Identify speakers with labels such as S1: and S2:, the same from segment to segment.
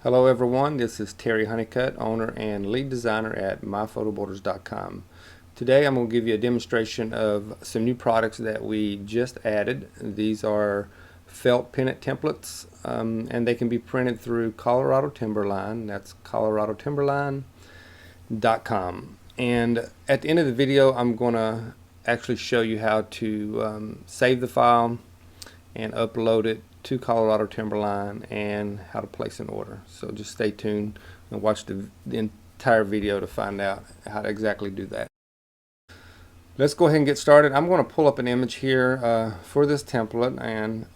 S1: Hello everyone, this is Terry Honeycutt, owner and lead designer at myphotoborders.com. Today I'm going to give you a demonstration of some new products that we just added. These are felt pennant templates and they can be printed through Colorado Timberline. That's coloradotimberline.com. And at the end of the video I'm going to actually show you how to save the file and upload it to Colorado Timberline and how to place an order. So just stay tuned and watch the entire video to find out how to exactly do that. Let's go ahead and get started. I'm going to pull up an image here for this template, and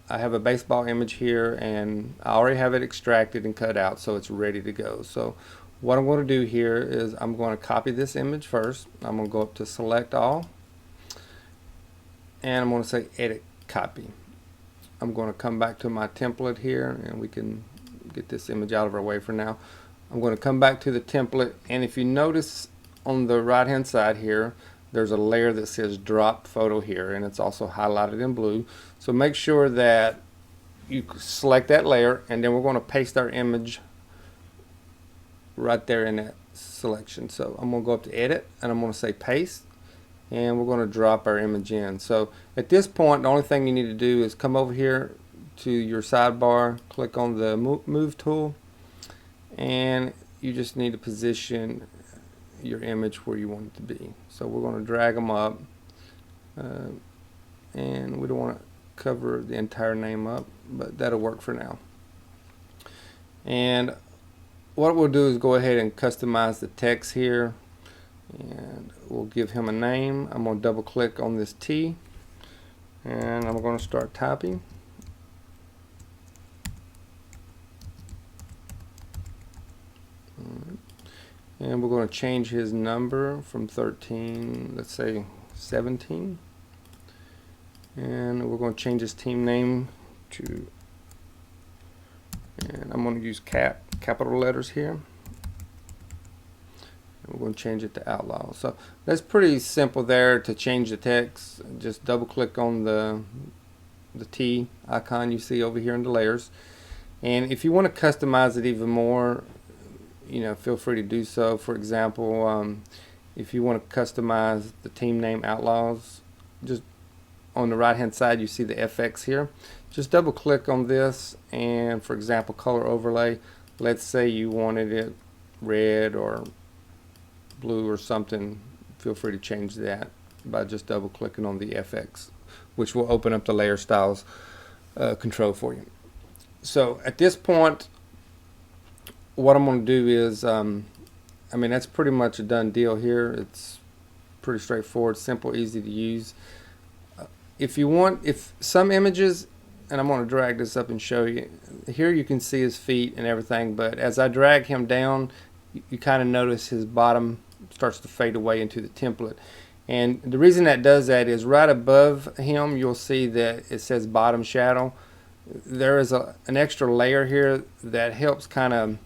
S1: I have a baseball image here and I already have it extracted and cut out, so it's ready to go. So what I'm going to do here is I'm going to copy this image first. I'm going to go up to select all and I'm going to say edit copy. I'm going to come back to my template here and we can get this image out of our way for now. I'm going to come back to the template, and if you notice on the right hand side here there's a layer that says drop photo here, and it's also highlighted in blue. So make sure that you select that layer, and then we're going to paste our image right there in that selection. So I'm going to go up to edit and I'm going to say paste, and we're going to drop our image in. So at this point the only thing you need to do is come over here to your sidebar, click on the move tool, and you just need to position your image where you want it to be. So we're going to drag them up, and we don't want to cover the entire name up, but that'll work for now. And what we'll do is go ahead and customize the text here, and we'll give him a name. I'm going to double click on this T and I'm going to start typing. And we're going to change his number from 13, let's say 17, and we're going to change his team name to, and I'm going to use capital letters here. We're going to change it to outlaw. So that's pretty simple there to change the text. Just double click on the T icon you see over here in the layers, and if you want to customize it even more, feel free to do so. For example, if you want to customize the team name Outlaws, just on the right hand side you see the FX here. Just double click on this, and for example color overlay, let's say you wanted it red or blue or something, feel free to change that by just double clicking on the FX, which will open up the layer styles control for you. So at this point what I'm going to do is that's pretty much a done deal here. It's pretty straightforward, simple, easy to use. If some images, and I'm going to drag this up and show you here, you can see his feet and everything, but as I drag him down you kind of notice his bottom starts to fade away into the template. And the reason that does that is right above him you'll see that it says bottom shadow. There is an extra layer here that helps kind of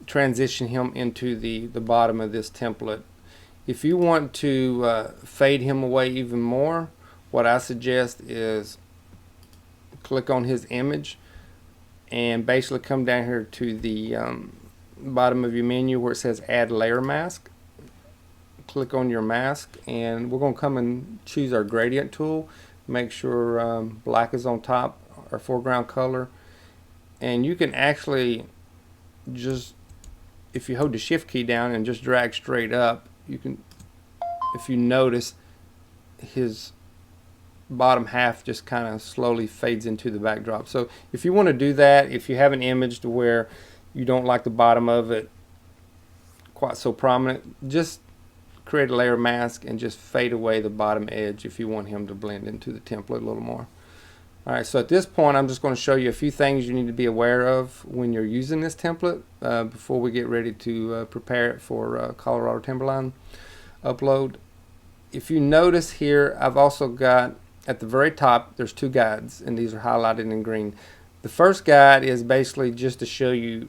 S1: transition him into the bottom of this template. If you want to fade him away even more, what I suggest is click on his image and basically come down here to the bottom of your menu where it says add layer mask. Click on your mask, and we're going to come and choose our gradient tool. Make sure black is on top, our foreground color, and you can actually just, if you hold the shift key down and just drag straight up, you can, if you notice, his bottom half just kind of slowly fades into the backdrop. So if you want to do that, if you have an image to where you don't like the bottom of it quite so prominent, just create a layer mask and just fade away the bottom edge if you want him to blend into the template a little more. Alright, so at this point I'm just going to show you a few things you need to be aware of when you're using this template before we get ready to prepare it for Colorado Timberline upload. If you notice here, I've also got at the very top there's two guides, and these are highlighted in green. The first guide is basically just to show you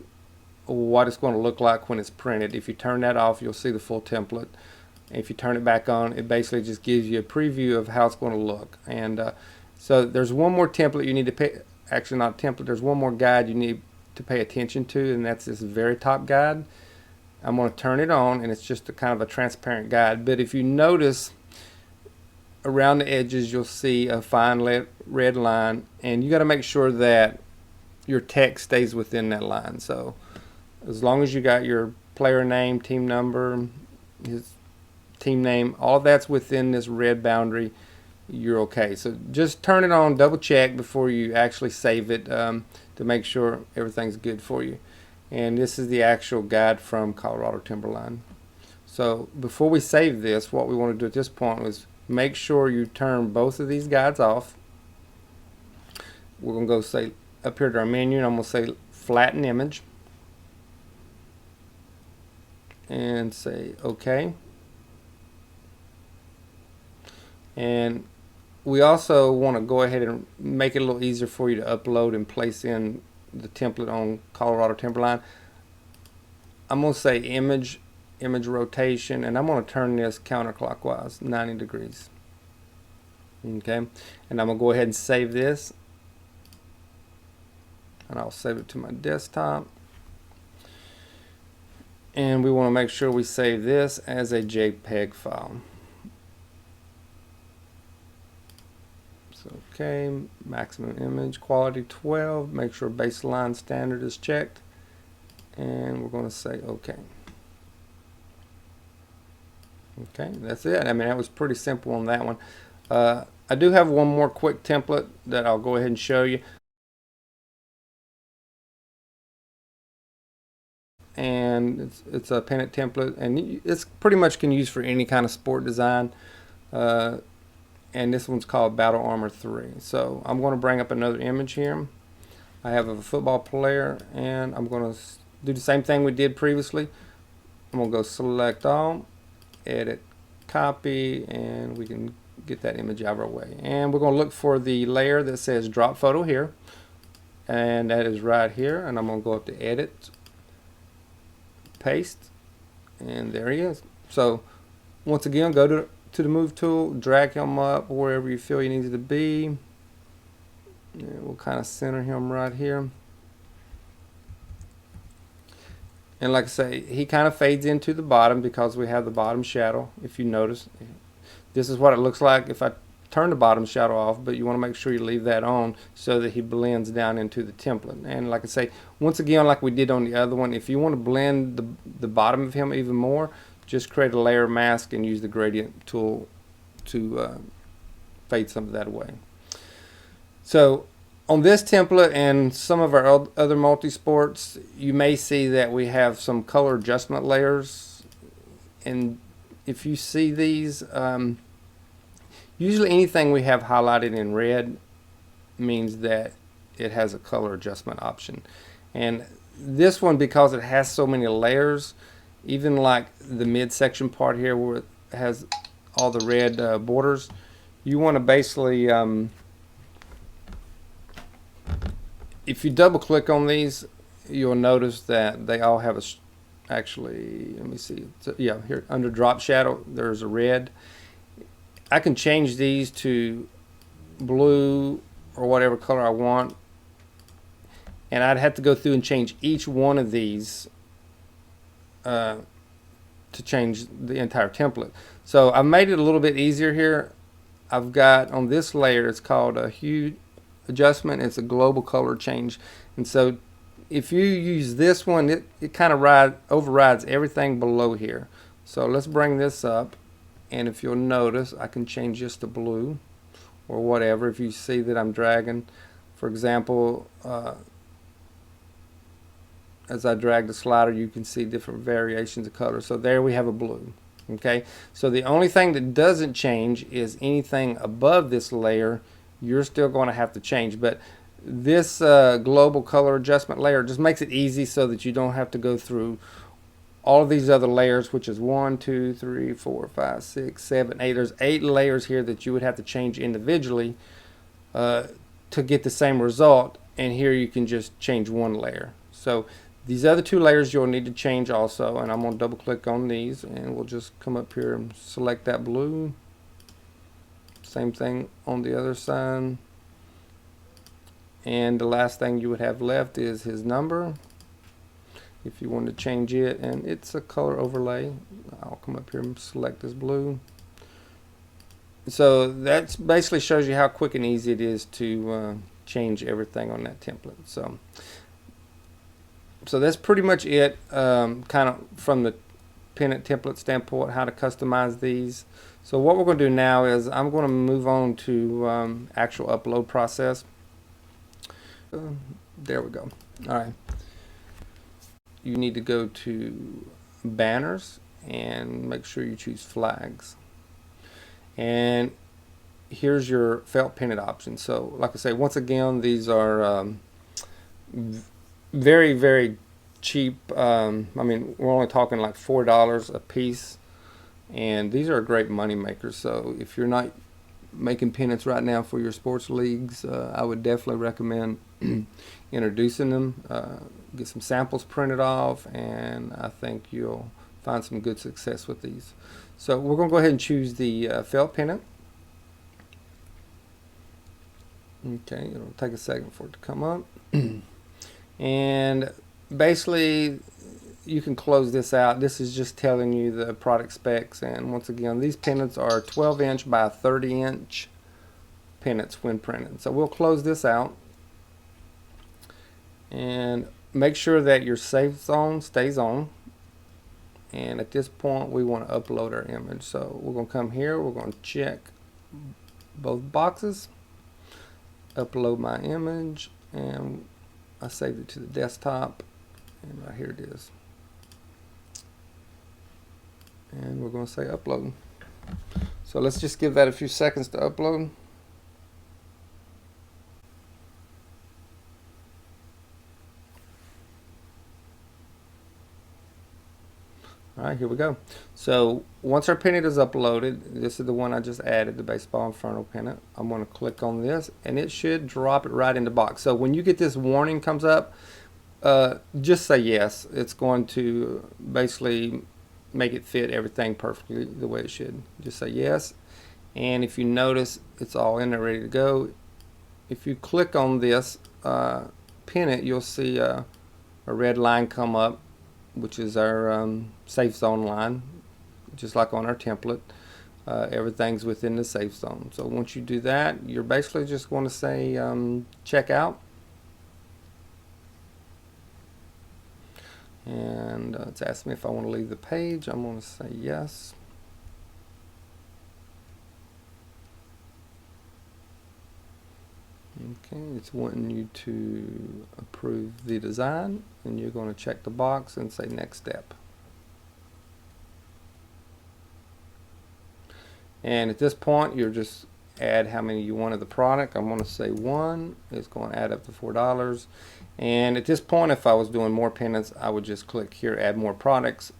S1: what it's going to look like when it's printed. If you turn that off you'll see the full template. If you turn it back on, it basically just gives you a preview of how it's going to look. And so there's one more template you need to pay, actually not template, there's one more guide you need to pay attention to, and that's this very top guide. I'm going to turn it on, and it's just a kind of a transparent guide. But if you notice around the edges, you'll see a fine red line, and you got to make sure that your text stays within that line. So as long as you got your player name, team number, his team name, all that's within this red boundary, you're okay. So just turn it on, double check before you actually save it to make sure everything's good for you. And this is the actual guide from Colorado Timberline. So before we save this, what we want to do at this point is make sure you turn both of these guides off. We're going to go say up here to our menu, and I'm going to say flatten image and say OK. And we also want to go ahead and make it a little easier for you to upload and place in the template on Colorado Timberline. I'm going to say image rotation, and I'm going to turn this counterclockwise 90 degrees. Okay, and I'm going to go ahead and save this, and I'll save it to my desktop. And we want to make sure we save this as a JPEG file. So, okay, maximum image quality 12. Make sure baseline standard is checked, and we're going to say OK. Okay, that's it. I mean, that was pretty simple on that one. I do have one more quick template that I'll go ahead and show you. And it's a Pennant template, and it's pretty much can use for any kind of sport design. And this one's called Battle Armor 3. So I'm going to bring up another image here. I have a football player, and I'm going to do the same thing we did previously. I'm going to go select all, edit, copy, and we can get that image out of our way. And we're going to look for the layer that says drop photo here, and that is right here. And I'm going to go up to edit, paste, and there he is. So once again, go to the move tool, drag him up wherever you feel he needs to be, and we'll kind of center him right here. And like I say, he kind of fades into the bottom because we have the bottom shadow. If you notice, this is what it looks like if I turn the bottom shadow off, but you want to make sure you leave that on so that he blends down into the template. And like I say, once again, like we did on the other one, if you want to blend the bottom of him even more, just create a layer mask and use the gradient tool to fade some of that away. So on this template and some of our other multi-sports, you may see that we have some color adjustment layers. And if you see these, usually anything we have highlighted in red means that it has a color adjustment option. And this one, because it has so many layers, even like the midsection part here where it has all the red borders, you want to basically, if you double click on these, you'll notice that they all have actually, let me see, so, yeah, here under drop shadow there's a red. I can change these to blue or whatever color I want, and I'd have to go through and change each one of these to change the entire template. So I've made it a little bit easier here. I've got on this layer, it's called a hue adjustment. It's a global color change, and so if you use this one, it kind of overrides everything below here. So let's bring this up, and if you'll notice, I can change this to blue or whatever. If you see that I'm dragging, for example, as I drag the slider, you can see different variations of color. So there we have a blue. Okay, so the only thing that doesn't change is anything above this layer. You're still going to have to change, but this global color adjustment layer just makes it easy so that you don't have to go through all of these other layers, which is 1, 2, 3, 4, 5, 6, 7, 8. There's 8 layers here that you would have to change individually to get the same result, and here you can just change one layer. So these other 2 layers you'll need to change also, and I'm going to double click on these, and we'll just come up here and select that blue. Same thing on the other side, And the last thing you would have left is his number if you want to change it, and it's a color overlay. I'll come up here and select this blue. So that basically shows you how quick and easy it is to change everything on that template. So that's pretty much it, kind of from the Pennant template standpoint, how to customize these. So what we're going to do now is I'm going to move on to actual upload process. There we go. All right. You need to go to banners and make sure you choose flags. And here's your felt pennant option. So like I say, once again, these are very, very cheap. I mean, we're only talking like $4 a piece, and these are great money makers. So if you're not making pennants right now for your sports leagues, I would definitely recommend introducing them. Get some samples printed off, and I think you'll find some good success with these. So we're going to go ahead and choose the felt pennant. Okay, it'll take a second for it to come up. And basically you can close this out. This is just telling you the product specs, and once again, these pennants are 12-inch by 30-inch pennants when printed. So we'll close this out and make sure that your safe zone stays on. And at this point, we want to upload our image. So we're going to come here, we're going to check both boxes, upload my image, and I saved it to the desktop, and right here it is. And we're going to say upload. So let's just give that a few seconds to upload. Alright, here we go. So once our pennant is uploaded, this is the one I just added, the baseball inferno pennant. I'm going to click on this, and it should drop it right in the box. So when you get this warning comes up, just say yes. It's going to basically make it fit everything perfectly the way it should. Just say yes, and if you notice, it's all in there ready to go. If you click on this pennant, you'll see a red line come up, which is our safe zone line, just like on our template. Everything's within the safe zone. So once you do that, you're basically just going to say check out, and it's asking me if I want to leave the page. I'm going to say yes. Okay, it's wanting you to approve the design, and you're going to check the box and say next step. And at this point, you're just add how many you want of the product. I'm going to say 1. It's going to add up to $4. And at this point, if I was doing more pennants, I would just click here, add more products,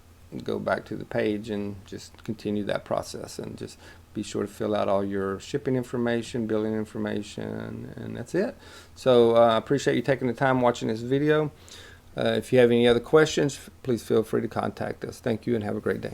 S1: go back to the page, and just continue that process, and just be sure to fill out all your shipping information, billing information, and that's it. So I appreciate you taking the time watching this video. If you have any other questions, please feel free to contact us. Thank you, and have a great day.